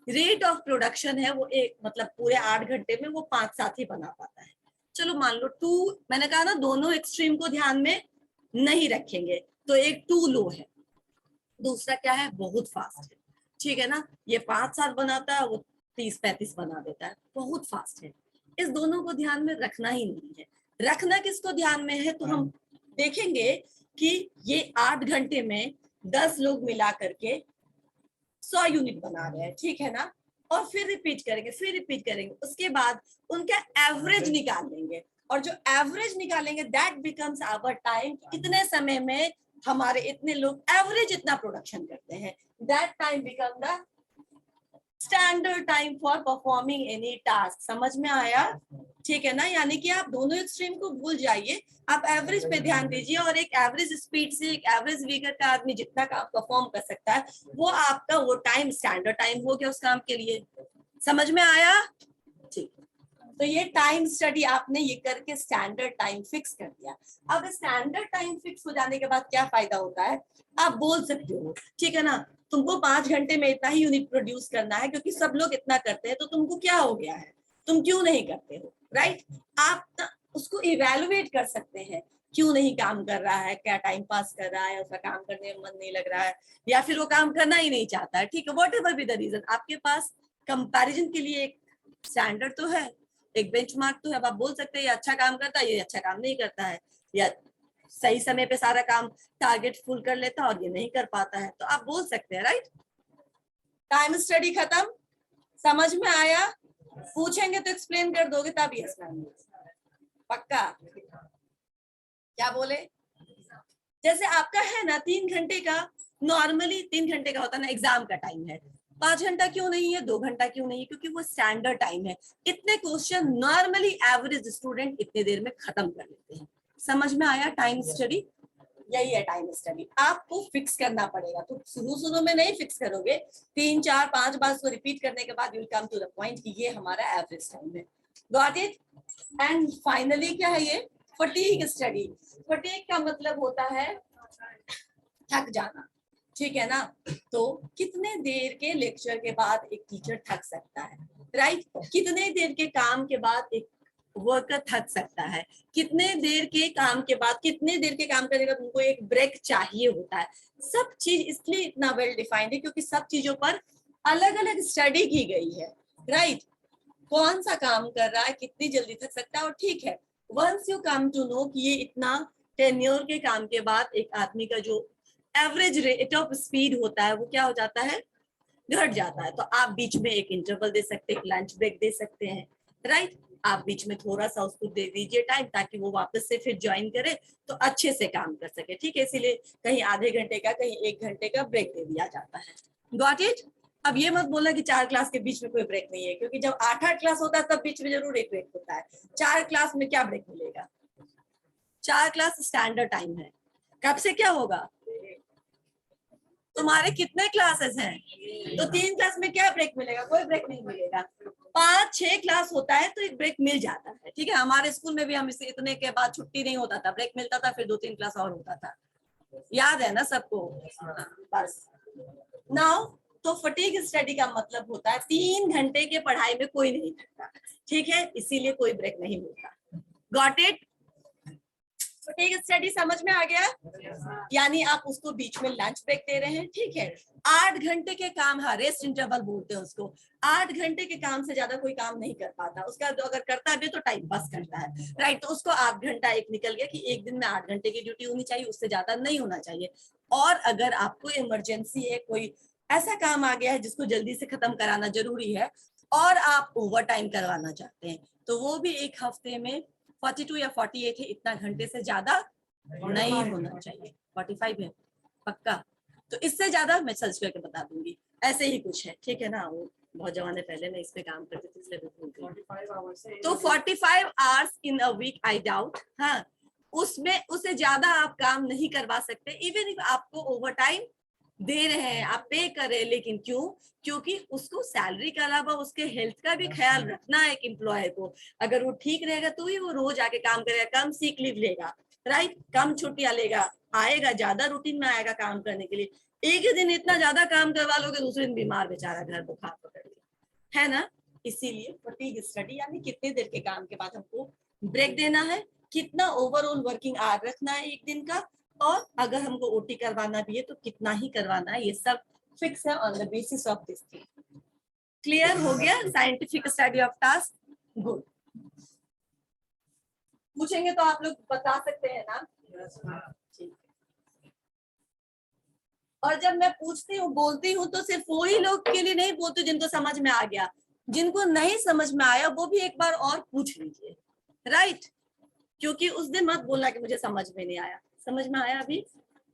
रेट ऑफ प्रोडक्शन है वो एक मतलब पूरे 8 घंटे में वो 5 साथ ही बना पाता है। चलो मान लो 2, मैंने कहा ना दोनों एक्सट्रीम को ध्यान में नहीं रखेंगे, तो एक 2 लो है, दूसरा क्या है बहुत फास्ट है, ठीक है ना, ये 5 साथ बनाता है, वो 30-35 बना देता है, बहुत फास्ट है। इस दोनों को ध्यान में रखना ही नहीं है। रखना किसको ध्यान में है? तो हम देखेंगे कि ये 8 घंटे में 10 लोग मिला करके 100 यूनिट बना रहे हैं, ठीक है ना, और फिर रिपीट करेंगे, उसके बाद उनका एवरेज निकाल लेंगे, और जो एवरेज निकालेंगे दैट बिकम्स आवर टाइम। इतने समय में हमारे इतने लोग एवरेज इतना प्रोडक्शन करते हैं, that time become the standard time for performing any task. समझ में आया? ठीक है ना, यानी कि आप दोनों एक्सट्रीम को भूल जाइए, आप एवरेज पे ध्यान दीजिए, और एक एवरेज स्पीड से एक एवरेज विगर का आदमी जितना काम परफॉर्म कर सकता है वो आपका वो टाइम स्टैंडर्ड टाइम हो गया उस काम के लिए। समझ में आया? ठीक, तो ये टाइम स्टडी आपने ये करके स्टैंडर्ड टाइम फिक्स कर दिया। अब स्टैंडर्ड टाइम फिक्स हो जाने के बाद क्या फायदा होता है? आप बोल सकते हो ठीक है ना, तुमको 5 घंटे में इतना ही यूनिट प्रोड्यूस करना है क्योंकि सब लोग इतना करते हैं, तो तुमको क्या हो गया है, तुम क्यों नहीं करते हो, राइट? आप उसको इवेलुएट कर सकते हैं, क्यों नहीं काम कर रहा है, क्या टाइम पास कर रहा है, उसका काम करने में मन नहीं लग रहा है, या फिर वो काम करना ही नहीं चाहता है, ठीक है, whatever be the reason, आपके पास कंपैरिजन के लिए एक स्टैंडर्ड तो है, एक बेंचमार्क तो है। अब आप बोल सकते हैं ये अच्छा काम करता है, ये अच्छा काम नहीं करता है, या सही समय पे सारा काम टारगेट फुल कर लेता है और ये नहीं कर पाता है, तो आप बोल सकते हैं, राइट? टाइम स्टडी खत्म, समझ में आया? पूछेंगे तो एक्सप्लेन कर दोगे तब यस मैम, पक्का? क्या बोले? जैसे आपका है ना 3 घंटे का, नॉर्मली 3 घंटे का होता है ना, एग्जाम का टाइम है, 5 घंटा क्यों नहीं है, 2 घंटा क्यों नहीं है? क्योंकि वो स्टैंडर्ड टाइम है। इतने क्वेश्चन नॉर्मली एवरेज स्टूडेंट इतने देर में खत्म कर लेते हैं। समझ में आया? टाइम स्टडी यही है। टाइम स्टडी आपको फिक्स करना पड़ेगा, तो शुरू में नहीं फिक्स करोगे, 3, 4, 5 बार उसको रिपीट करने के बाद you will come to the point कि ये हमारा एवरेज टाइम है। Got it? एंड फाइनली क्या है ये? Fatigue study. फटीग का मतलब होता है थक जाना, ठीक है ना? तो कितने देर के लेक्चर के बाद एक टीचर थक सकता है, राइट? कितने देर के काम के बाद एक वर्कर थक सकता है, कितने देर के काम के बाद, कितने देर के काम करने के बाद उनको एक ब्रेक चाहिए होता है। सब चीज इसलिए इतना वेल डिफाइंड है क्योंकि सब चीजों पर अलग अलग स्टडी की गई है, राइट? कौन सा काम कर रहा है, कितनी जल्दी थक सकता है, और ठीक है, once you come to know कि ये इतना टेन्योर के काम के बाद एक आदमी का जो एवरेज रेट ऑफ स्पीड होता है वो क्या हो जाता है, घट जाता है। तो आप बीच में एक इंटरवल दे सकते हैं, लंच ब्रेक दे सकते हैं, राइट? आप बीच में थोड़ा सा उसको दे दीजिए टाइम ताकि वो वापस से फिर ज्वाइन करे तो अच्छे से काम कर सके, ठीक है? इसीलिए कहीं आधे घंटे का, कहीं 1 घंटे का ब्रेक दे दिया जाता है। Got it? अब ये मत बोलना कि 4 क्लास के बीच में कोई ब्रेक नहीं है, क्योंकि जब 8 क्लास होता है तब बीच में जरूर एक ब्रेक होता है। 4 क्लास में क्या ब्रेक मिलेगा? 4 क्लास स्टैंडर्ड टाइम है। कब से क्या होगा? तुम्हारे कितने क्लासेस हैं? तो 3 क्लास में क्या ब्रेक मिलेगा? कोई ब्रेक नहीं मिलेगा। 5-6 क्लास होता है तो एक ब्रेक मिल जाता है, ठीक है? हमारे स्कूल में भी हम इसे इतने के बाद छुट्टी नहीं होता था, ब्रेक मिलता था, फिर 2-3 क्लास और होता था। याद है ना सबको? बस नाउ तो फटीग स्टडी का मतलब होता है 3 घंटे के पढ़ाई में कोई नहीं थकता, ठीक है? इसीलिए कोई ब्रेक नहीं मिलता। Got it? फटीग स्टडी समझ में आ गया? यानी आप उसको बीच में लंच ब्रेक दे रहे हैं, ठीक है। 8 घंटे के काम, हाँ रेस्ट इंटरवल बोलते हैं उसको। 8 घंटे के काम से ज्यादा कोई काम नहीं कर पाता, उसका अगर करता भी तो टाइम पास करता है, राइट। तो उसको 8 घंटा एक निकल गया कि एक दिन में 8 घंटे की ड्यूटी होनी चाहिए, उससे ज्यादा नहीं होना चाहिए। और अगर आपको इमरजेंसी है, कोई ऐसा काम आ गया है जिसको जल्दी से खत्म कराना जरूरी है और आप ओवर टाइम करवाना चाहते हैं, तो वो भी एक हफ्ते में 42 या 48 है, इतना घंटे से ज्यादा नहीं होना चाहिए। 45 है पक्का? तो इससे ज्यादा मैं सर्च करके बता दूंगी, ऐसे ही कुछ है, ठीक है ना। वो बहुत जमाने पहले मैं इस पे काम करती थी, इसलिए भूल गई। तो 45 hours in a week I doubt, हाँ उसमें उससे ज्यादा आप काम नहीं करवा सकते। इवन इफ आपको ओवर टाइम दे रहे हैं, आप पे कर रहे हैं, लेकिन क्यों? क्योंकि उसको सैलरी के अलावा उसके हेल्थ का भी ख्याल रखना है। एक एम्प्लॉय को अगर वो ठीक रहेगा तो ही वो रोज आके काम करेगा, कम सीक लीव लेगा, राइट, कम छुट्टियां लेगा, आएगा, ज्यादा रूटीन में आएगा काम करने के लिए। एक ही दिन इतना ज्यादा काम करवा लोगे, दूसरे दिन बीमार बेचारा घर बुखार पकड़ लिया, है ना। इसीलिए फटीग स्टडी यानी कितने देर के काम के बाद हमको ब्रेक देना है, कितना ओवरऑल वर्किंग आवर रखना है एक दिन का, और अगर हमको ओटी करवाना भी है तो कितना ही करवाना है, ये सब फिक्स है on the basis of this thing. Clear हो गया? Scientific study of task, good. पूछेंगे तो आप लोग बता सकते हैं ना? ठीक। और जब मैं पूछती हूँ, बोलती हूँ, तो सिर्फ वही लोग के लिए नहीं बोलती जिनको समझ में आ गया, जिनको नहीं समझ में आया वो भी एक बार और पूछ लीजिए, राइट। क्योंकि उस दिन मत बोलना कि मुझे समझ में नहीं आया। समझ में आया अभी?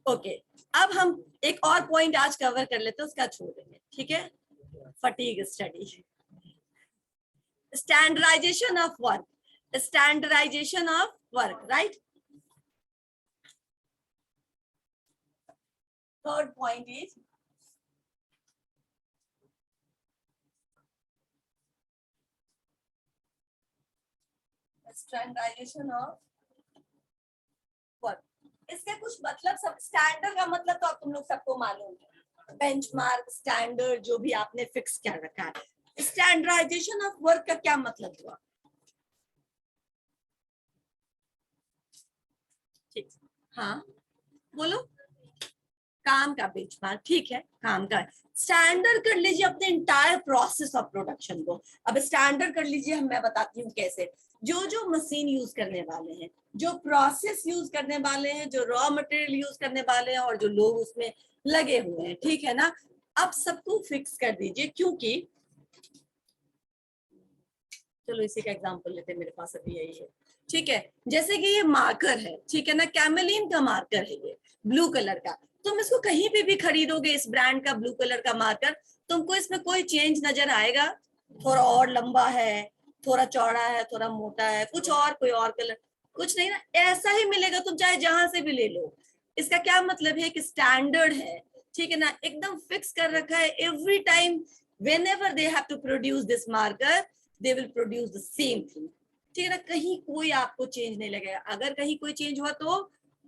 ओके। अब हम एक और पॉइंट आज कवर कर लेते हैं, उसका छोड़ देंगे, ठीक है। Fatigue study, standardisation of work, standardisation of work, right. Third point is standardisation of work. इसके कुछ मतलब, सब स्टैंडर्ड का मतलब तो आप तुम लोग सबको मालूम है, बेंचमार्क, स्टैंडर्ड, जो भी आपने फिक्स कर रखा है। स्टैंडर्डाइजेशन ऑफ वर्क का क्या मतलब हुआ? ठीक, हाँ बोलो। काम का बेंचमार्क, ठीक है, काम का स्टैंडर्ड कर लीजिए अपने इंटायर प्रोसेस ऑफ प्रोडक्शन को। अब स्टैंडर्ड कर लीजिए, मैं बताती हूँ कैसे। जो जो मशीन यूज करने वाले हैं, जो प्रोसेस यूज करने वाले हैं, जो रॉ मटेरियल यूज करने वाले हैं, और जो लोग उसमें लगे हुए हैं, ठीक है ना। अब सबको फिक्स कर दीजिए, क्योंकि चलो इसी का एग्जांपल लेते हैं, मेरे पास अभी यही है, ठीक है। जैसे कि ये मार्कर है, ठीक है ना, कैमेलिन का मार्कर है ये, ब्लू कलर का। तुम इसको कहीं पे भी खरीदोगे, इस ब्रांड का ब्लू कलर का मार्कर, तुमको इसमें कोई चेंज नजर आएगा? थोड़ा और लंबा है, थोड़ा चौड़ा है, थोड़ा मोटा है, कुछ और कोई और कलर, कुछ नहीं ना, ऐसा ही मिलेगा, तुम चाहे जहां से भी ले लो। इसका क्या मतलब है कि स्टैंडर्ड है, ठीक है ना, एकदम फिक्स कर रखा है। Every time whenever they have to produce this marker, they will produce the same thing, ठीक है ना। कहीं कोई आपको चेंज नहीं लगेगा। अगर कहीं कोई चेंज हुआ तो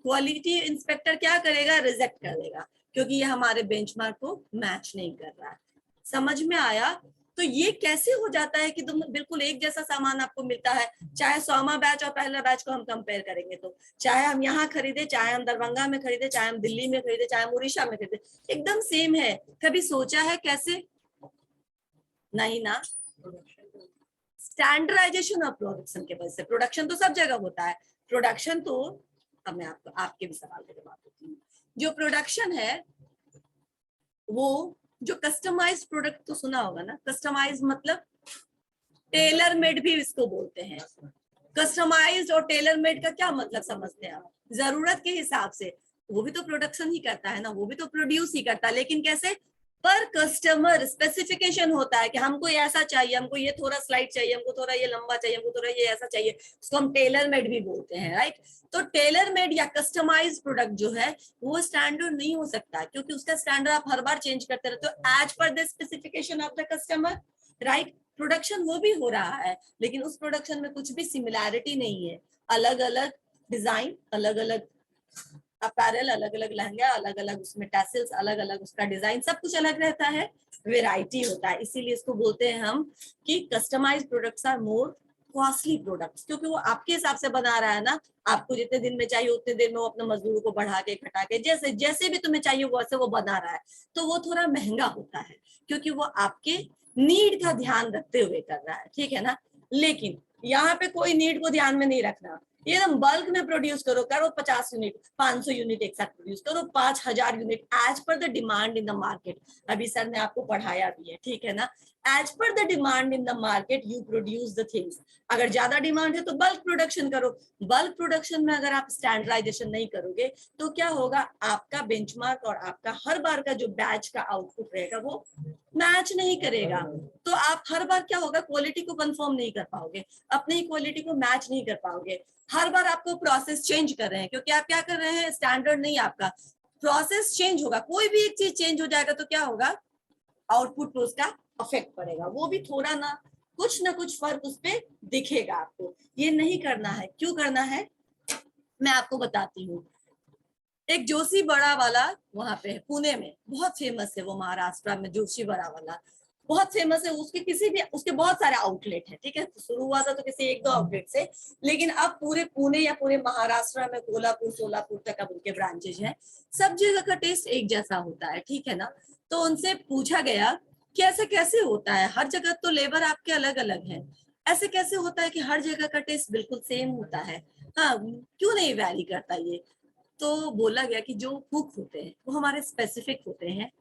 क्वालिटी इंस्पेक्टर क्या करेगा? रिजेक्ट कर देगा, क्योंकि ये हमारे बेंचमार्क को मैच नहीं कर रहा है। समझ में आया? तो ये कैसे हो जाता है कि तुम बिल्कुल एक जैसा सामान आपको मिलता है, चाहे 100वां बैच और पहला बैच को हम कंपेयर करेंगे तो, चाहे हम यहाँ खरीदे, चाहे हम दरभंगा में खरीदे, चाहे हम दिल्ली में खरीदे, चाहे हम उड़ीसा में खरीदे, एकदम सेम है। कभी सोचा है कैसे? नहीं ना। स्टैंडर्डाइजेशन ऑफ प्रोडक्शन के वजह से, प्रोडक्शन तो सब जगह होता है, प्रोडक्शन तो, अब मैं आपको आपके भी सवाल का जवाब देती हूँ। जो प्रोडक्शन है वो, जो कस्टमाइज्ड प्रोडक्ट तो सुना होगा ना, कस्टमाइज मतलब टेलर मेड भी इसको बोलते हैं। कस्टमाइज्ड और टेलर मेड का क्या मतलब समझते हैं आप? जरूरत के हिसाब से, वो भी तो प्रोडक्शन ही करता है ना, वो भी तो प्रोड्यूस ही करता है, लेकिन कैसे? पर कस्टमर स्पेसिफिकेशन होता है कि हमको ऐसा चाहिए, हमको ये थोड़ा स्लाइड चाहिए, हमको थोड़ा ये लंबा चाहिए, हमको थोड़ा ये ऐसा चाहिए, उसको हम टेलर मेड भी बोलते हैं, राइट। तो टेलर मेड या कस्टमाइज प्रोडक्ट जो है वो स्टैंडर्ड नहीं हो सकता, क्योंकि उसका स्टैंडर्ड आप हर बार चेंज करते रहते हो as per the specification of the customer, right. Production वो भी हो रहा है, लेकिन उस प्रोडक्शन में कुछ भी सिमिलैरिटी नहीं है। अलग अलग डिजाइन, अलग अलग अपैरल, अलग अलग लहंगा, अलग अलग उसमें टैसल्स, अलग अलग उसका डिजाइन, सब कुछ अलग रहता है, वेराइटी होता है। इसीलिए इसको बोलते हैं हम कि customised products are more costly products, क्योंकि वो आपके हिसाब से बना रहा है ना, आपको जितने दिन में चाहिए उतने दिन में वो अपने मजदूरों को बढ़ा के घटा के जैसे जैसे भी तुम्हें चाहिए वैसे वो बना रहा है, तो वो थोड़ा महंगा होता है क्योंकि वो आपके नीड का ध्यान रखते हुए कर रहा है, ठीक है ना। लेकिन यहाँ पे कोई नीड को ध्यान में नहीं रखना, एकदम बल्क में प्रोड्यूस करो 50 यूनिट 500 यूनिट एक साथ प्रोड्यूस करो, 5000 unit as per the demand in the market. अभी सर ने आपको पढ़ाया भी है, ठीक है ना, as per the demand in the market you produce the things. अगर ज्यादा डिमांड है तो बल्क प्रोडक्शन करो। बल्क प्रोडक्शन में अगर आप स्टैंडर्डाइजेशन नहीं करोगे तो क्या होगा, आपका बेंचमार्क और आपका हर बार का जो बैच का आउटपुट रहेगा वो मैच नहीं करेगा, तो आप हर बार क्या होगा, क्वालिटी को कंफर्म नहीं कर पाओगे, अपनी क्वालिटी को मैच नहीं कर पाओगे। हर बार आपको प्रोसेस चेंज कर रहे हैं क्योंकि आप क्या कर रहे हैं, स्टैंडर्ड नहीं, आपका प्रोसेस चेंज होगा, कोई भी एक चीज चेंज हो जाएगा तो क्या होगा, आउटपुट पर उसका इफेक्ट पड़ेगा, वो भी थोड़ा ना कुछ फर्क उस पर दिखेगा आपको। ये नहीं करना है। क्यों करना है मैं आपको बताती हूँ। एक जोशी बड़ा वाला वहां पे है पुणे में, बहुत फेमस है वो, महाराष्ट्र में जोशी बड़ा वाला बहुत फेमस है। उसके बहुत सारे आउटलेट है, ठीक है, तो शुरू हुआ था तो किसी 1-2 आउटलेट से, लेकिन अब पूरे पुणे या पूरे महाराष्ट्र में कोल्हापुर सोलापुर तक अब उनके ब्रांचेज हैं। सब जगह का टेस्ट एक जैसा होता है, ठीक है ना। तो उनसे पूछा गया कि ऐसे कैसे होता है, हर जगह तो लेबर आपके अलग अलग है, ऐसे कैसे होता है कि हर जगह का टेस्ट बिल्कुल सेम होता है, हाँ क्यों नहीं वैरी करता ये। तो बोला गया कि जो कुक होते हैं वो हमारे स्पेसिफिक होते हैं,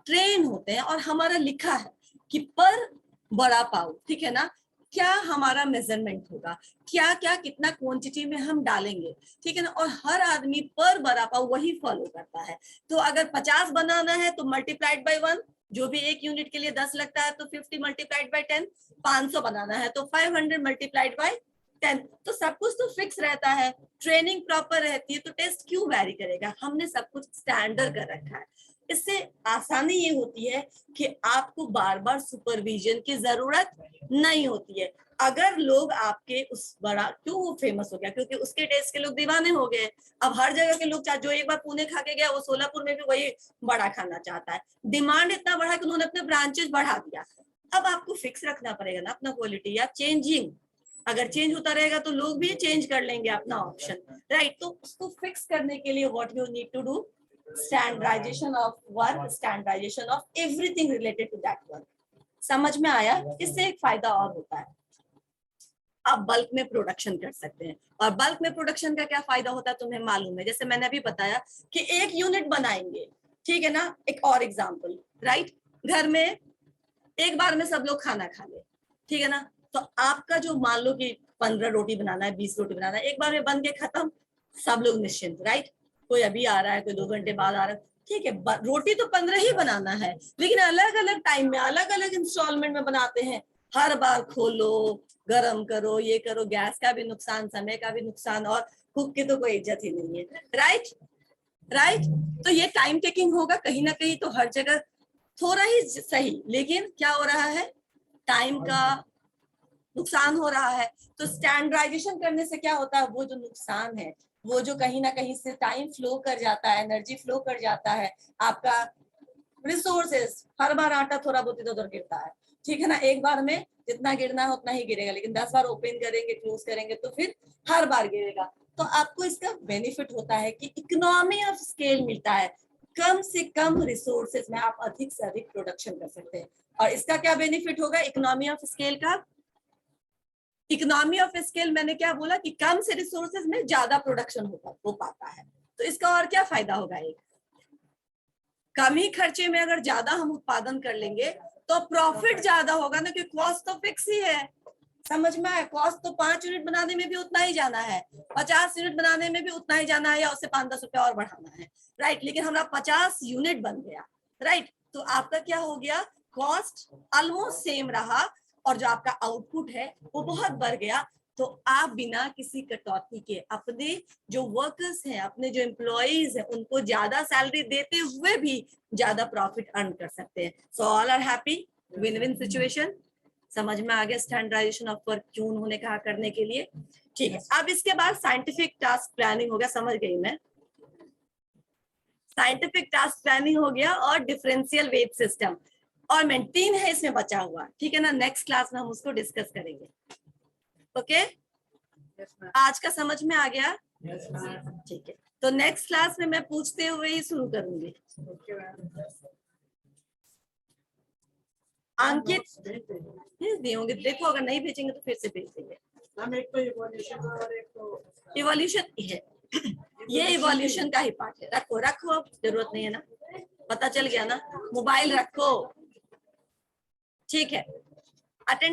ट्रेन होते हैं, और हमारा लिखा है कि पर बड़ा पाव, ठीक है ना, क्या हमारा मेजरमेंट होगा, क्या क्या कितना क्वांटिटी में हम डालेंगे, ठीक है ना, और हर आदमी पर बड़ा पाव वही फॉलो करता है। तो अगर 50 बनाना है तो मल्टीप्लाइड बाय 1, जो भी एक यूनिट के लिए 10 लगता है तो 50 मल्टीप्लाइड बाय 10, 500 बनाना है तो 500 मल्टीप्लाइड बाय 10। तो सब कुछ तो फिक्स रहता है, ट्रेनिंग प्रॉपर रहती है, तो टेस्ट क्यों वैरी करेगा। हमने सब कुछ स्टैंडर्ड कर रखा है। इससे आसानी ये होती है कि आपको बार बार सुपरविजन की जरूरत नहीं होती है। अगर लोग आपके उस बड़ा, क्यों वो फेमस हो गया, क्योंकि उसके टेस्ट के लोग दीवाने हो गए। अब हर जगह के लोग, जो एक बार पुणे खा के गया वो सोलापुर में भी वही बड़ा खाना चाहता है। डिमांड इतना बढ़ा कि उन्होंने अपने ब्रांचेस बढ़ा दिया। अब आपको फिक्स रखना पड़ेगा ना अपना क्वालिटी, या चेंजिंग, अगर चेंज होता रहेगा तो लोग भी चेंज कर लेंगे अपना ऑप्शन, राइट। तो उसको फिक्स करने के लिए what you need to do, standardisation of work, standardisation of everything related to that work. समझ में आया। इससे एक फायदा और होता है, आप बल्क में प्रोडक्शन कर सकते हैं। और बल्क में प्रोडक्शन का क्या फायदा होता है तुम्हें मालूम है, जैसे मैंने अभी बताया कि एक यूनिट बनाएंगे, ठीक है ना। एक और एग्जांपल, राइट, घर में एक बार में सब लोग खाना खा ले, ठीक है ना, तो आपका जो मान लो कि 15 रोटी बनाना है, 20 रोटी बनाना है, एक बार में बन के खत्म, सब लोग निश्चिंत, राइट। कोई अभी आ रहा है, कोई 2 घंटे बाद आ रहा है, ठीक है, रोटी तो 15 ही बनाना है, लेकिन अलग अलग टाइम में अलग अलग इंस्टॉलमेंट में बनाते हैं। हर बार खोलो, गरम करो, ये करो, गैस का भी नुकसान, समय का भी नुकसान, और कुक की तो कोई इज्जत ही नहीं है, राइट राइट। तो ये टाइम टेकिंग होगा कहीं ना कहीं, तो हर जगह थोड़ा ही सही, लेकिन क्या हो रहा है, टाइम का नुकसान हो रहा है। तो स्टैंडर्डाइजेशन करने से क्या होता है, वो जो नुकसान है, वो जो कहीं ना कहीं से टाइम फ्लो कर जाता है, एनर्जी फ्लो कर जाता है, आपका रिसोर्सेस, हर बार आटा थोड़ा बहुत इधर उधर गिरता है, ठीक है ना, एक बार में जितना गिरना है उतना ही गिरेगा, लेकिन 10 बार ओपन करेंगे क्लोज करेंगे तो फिर हर बार गिरेगा। तो आपको इसका बेनिफिट होता है कि इकोनॉमी ऑफ स्केल मिलता है, कम से कम रिसोर्सेज में आप अधिक से अधिक प्रोडक्शन कर सकते हैं। और इसका क्या बेनिफिट होगा इकोनॉमी ऑफ स्केल का, इकोनॉमी ऑफ स्केल मैंने क्या बोला कि कम से रिसोर्सेज में ज्यादा प्रोडक्शन हो पाता है। तो इसका और क्या फायदा होगा, एक कम ही खर्चे में अगर ज्यादा हम उत्पादन कर लेंगे तो प्रॉफिट ज्यादा होगा ना, क्योंकि कॉस्ट तो फिक्स ही है। समझ में आया, कॉस्ट तो 5 यूनिट बनाने में भी उतना ही जाना है, 50 यूनिट बनाने में भी उतना ही जाना है, या उससे 5-10 रुपया और बढ़ाना है, राइट। लेकिन हमारा 50 यूनिट बन गया, राइट, तो आपका क्या हो गया, कॉस्ट ऑलमोस्ट सेम रहा, और जो आपका आउटपुट है वो बहुत बढ़ गया। तो आप बिना किसी कटौती के अपने जो वर्कर्स हैं, अपने जो एम्प्लॉइज हैं, उनको ज्यादा सैलरी देते हुए भी ज्यादा प्रॉफिट अर्न कर सकते हैं। So all are happy, win win situation. समझ में आ गया स्टैंडर्डाइजेशन ऑफ वर्क क्यों उन्होंने कहा करने के लिए, ठीक है। अब इसके बाद साइंटिफिक टास्क प्लानिंग हो गया, समझ गई मैं, साइंटिफिक टास्क प्लानिंग हो गया, और डिफरेंशियल वेट सिस्टम, और मैं 3 है इसमें बचा हुआ, ठीक है ना। नेक्स्ट क्लास में हम उसको डिस्कस करेंगे। ओके, आज का समझ में आ गया? ठीक है, तो नेक्स्ट क्लास में मैं पूछते हुए ही शुरू करूंगी। अंकित भेज दिए होंगे, देखो अगर नहीं भेजेंगे तो फिर से भेज देंगे। हम एक तो इवोल्यूशन और एक तो इवोल्यूशन है, ये इवोल्यूशन का ही पार्ट है। रखो रखो, अब जरूरत नहीं है ना, पता चल गया ना। मोबाइल रखो, ठीक है। अटेंड